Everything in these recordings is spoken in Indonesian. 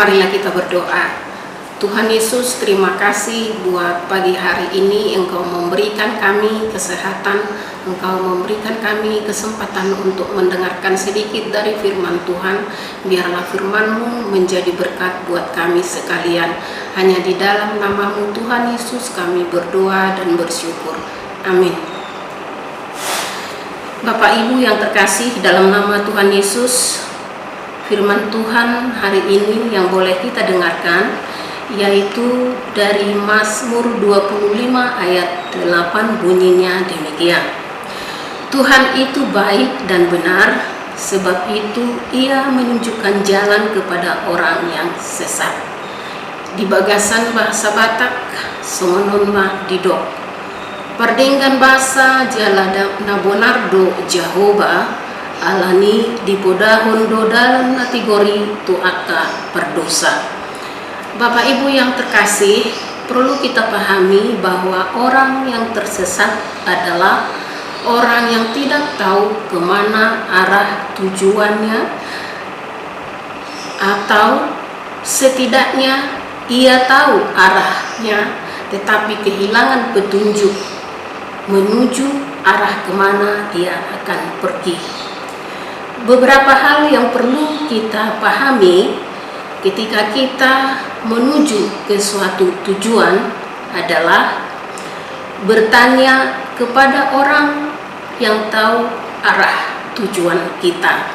Marilah kita berdoa. Tuhan Yesus, terima kasih buat pagi hari ini Engkau memberikan kami kesehatan, Engkau memberikan kami kesempatan untuk mendengarkan sedikit dari firman Tuhan. Biarlah firman-Mu menjadi berkat buat kami sekalian. Hanya di dalam nama-Mu Tuhan Yesus kami berdoa dan bersyukur. Amin. Bapak Ibu yang terkasih, dalam nama Tuhan Yesus, firman Tuhan hari ini yang boleh kita dengarkan yaitu dari Mazmur 25 ayat 8, bunyinya demikian. Tuhan itu baik dan benar, sebab itu Ia menunjukkan jalan kepada orang yang sesat. Di bagasan bahasa Batak, semenunma didok. Perdenggan bahasa jalada nabonardo Jehovah, alani di podahon do dalam kategori tuaka berdosa. Bapak Ibu yang terkasih, perlu kita pahami bahwa orang yang tersesat adalah orang yang tidak tahu kemana arah tujuannya, atau setidaknya ia tahu arahnya tetapi kehilangan petunjuk menuju arah kemana dia akan pergi. Beberapa hal yang perlu kita pahami ketika kita menuju ke suatu tujuan adalah bertanya kepada orang yang tahu arah tujuan kita.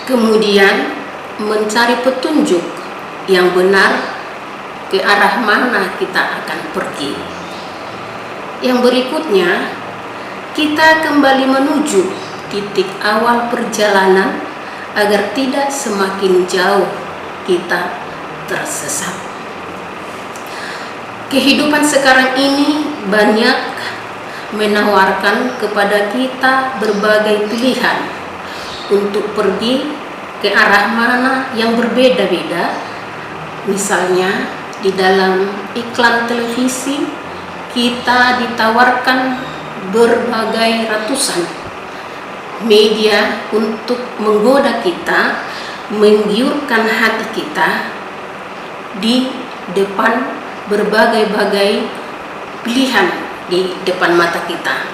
Kemudian mencari petunjuk yang benar ke arah mana kita akan pergi. Yang berikutnya, kita kembali menuju titik awal perjalanan agar tidak semakin jauh kita tersesat. Kehidupan sekarang ini banyak menawarkan kepada kita berbagai pilihan untuk pergi ke arah mana yang berbeda-beda. Misalnya di dalam iklan televisi kita ditawarkan berbagai ratusan media untuk menggoda kita, menggiurkan hati kita di depan berbagai-bagai pilihan di depan mata kita.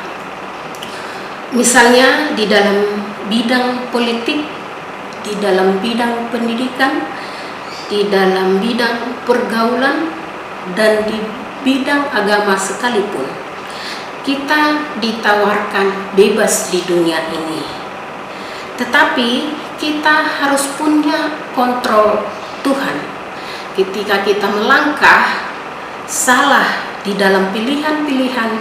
Misalnya di dalam bidang politik, di dalam bidang pendidikan, di dalam bidang pergaulan dan di bidang agama sekalipun. Kita ditawarkan bebas di dunia ini, tetapi kita harus punya kontrol Tuhan. Ketika kita melangkah salah di dalam pilihan-pilihan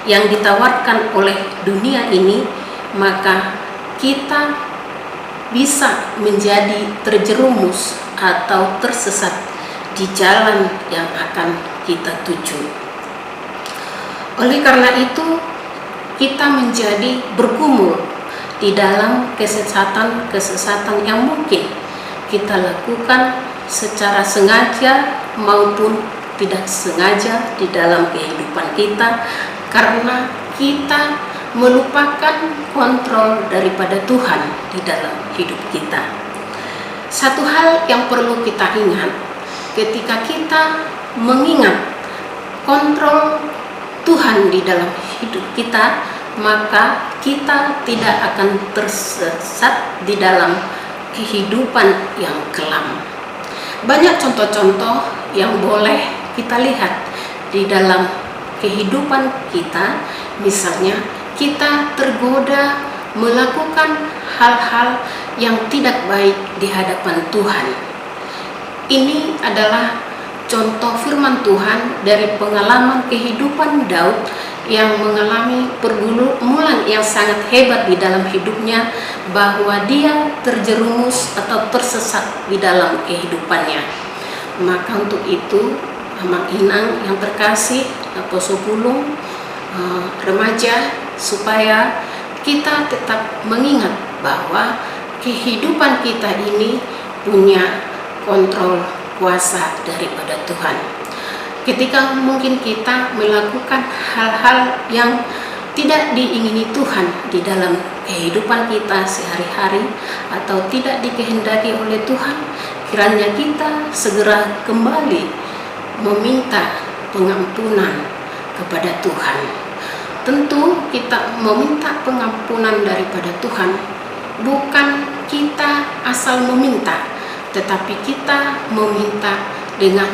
yang ditawarkan oleh dunia ini, maka kita bisa menjadi terjerumus atau tersesat di jalan yang akan kita tuju. Oleh karena itu, kita menjadi bergumul di dalam kesesatan yang mungkin kita lakukan secara sengaja maupun tidak sengaja di dalam kehidupan kita, karena kita melupakan kontrol daripada Tuhan di dalam hidup kita. Satu hal yang perlu kita ingat, ketika kita mengingat kontrol Tuhan di dalam hidup kita, maka kita tidak akan tersesat di dalam kehidupan yang kelam. Banyak contoh-contoh yang boleh kita lihat di dalam kehidupan kita. Misalnya, kita tergoda melakukan hal-hal yang tidak baik di hadapan Tuhan. Ini adalah contoh firman Tuhan dari pengalaman kehidupan Daud yang mengalami pergumulan yang sangat hebat di dalam hidupnya, bahwa dia terjerumus atau tersesat di dalam kehidupannya. Maka untuk itu, Amang Inang yang terkasih, Poso Pulung, remaja, supaya kita tetap mengingat bahwa kehidupan kita ini punya kontrol kuasa daripada Tuhan. Ketika mungkin kita melakukan hal-hal yang tidak diingini Tuhan di dalam kehidupan kita sehari-hari atau tidak dikehendaki oleh Tuhan, kiranya kita segera kembali meminta pengampunan kepada Tuhan. Tentu kita meminta pengampunan daripada Tuhan bukan kita asal meminta, tetapi kita meminta dengan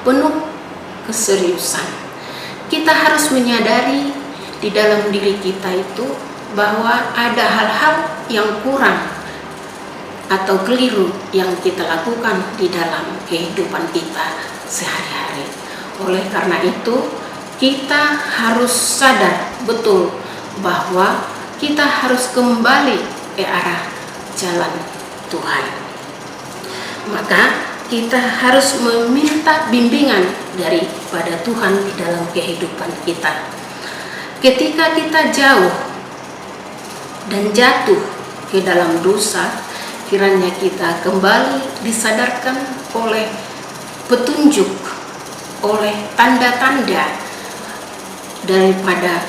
penuh keseriusan. Kita harus menyadari di dalam diri kita itu bahwa ada hal-hal yang kurang atau keliru yang kita lakukan di dalam kehidupan kita sehari-hari. Oleh karena itu, kita harus sadar betul bahwa kita harus kembali ke arah jalan Tuhan. Maka kita harus meminta bimbingan daripada Tuhan di dalam kehidupan kita. Ketika kita jauh dan jatuh ke dalam dosa, kiranya kita kembali disadarkan oleh petunjuk, oleh tanda-tanda daripada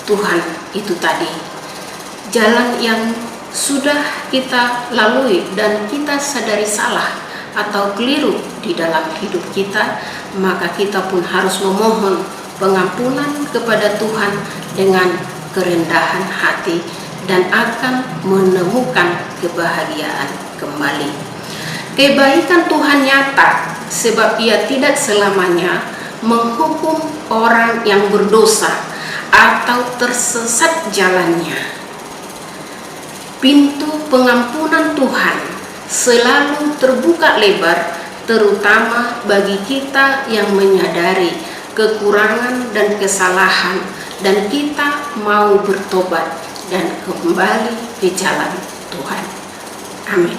Tuhan itu tadi. Jalan yang sudah kita lalui dan kita sadari salah atau keliru di dalam hidup kita, maka kita pun harus memohon pengampunan kepada Tuhan dengan kerendahan hati dan akan menemukan kebahagiaan kembali. Kebaikan Tuhan nyata, sebab Ia tidak selamanya menghukum orang yang berdosa atau tersesat jalannya. Pintu pengampunan Tuhan selalu terbuka lebar, terutama bagi kita yang menyadari kekurangan dan kesalahan, dan kita mau bertobat dan kembali ke jalan Tuhan. Amin.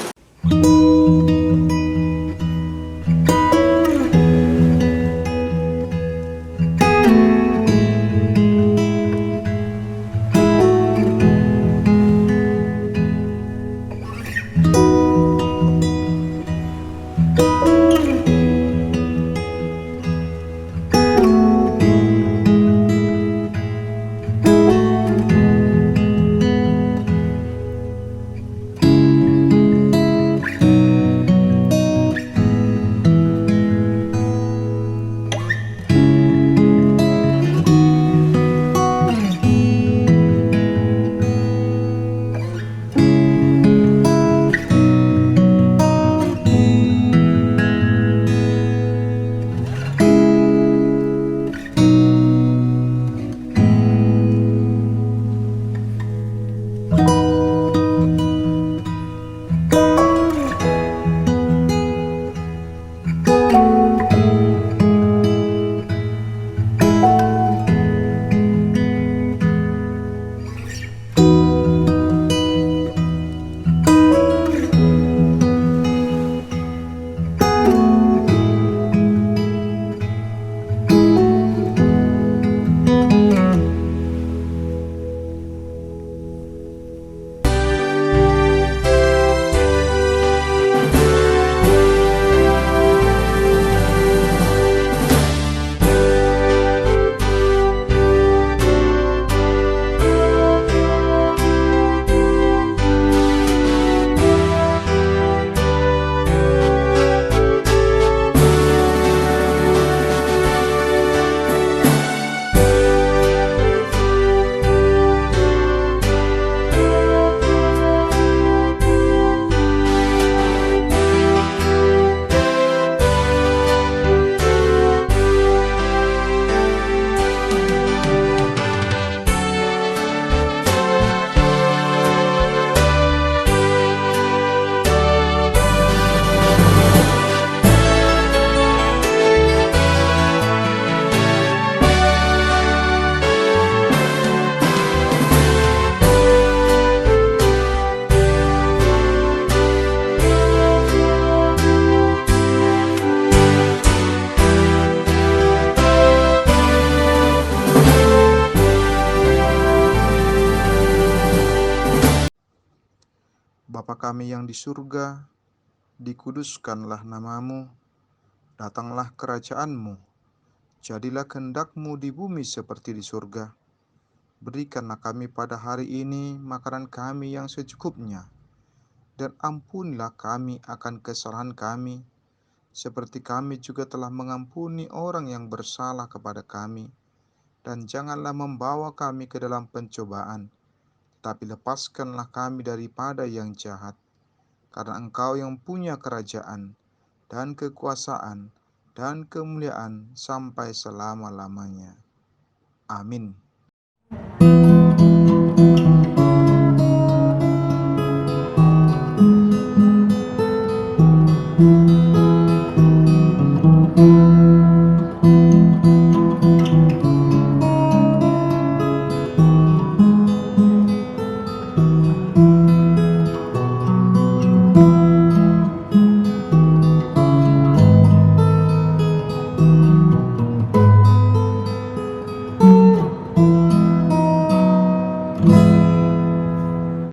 kami yang di surga, dikuduskanlah namamu, datanglah kerajaan-Mu, jadilah kehendak-Mu di bumi seperti di surga. Berikanlah kami pada hari ini makanan kami yang secukupnya, dan ampunilah kami akan kesalahan kami, seperti kami juga telah mengampuni orang yang bersalah kepada kami. Dan janganlah membawa kami ke dalam pencobaan, tapi lepaskanlah kami daripada yang jahat. Karena Engkau yang punya kerajaan, dan kekuasaan, dan kemuliaan sampai selama-lamanya. Amin.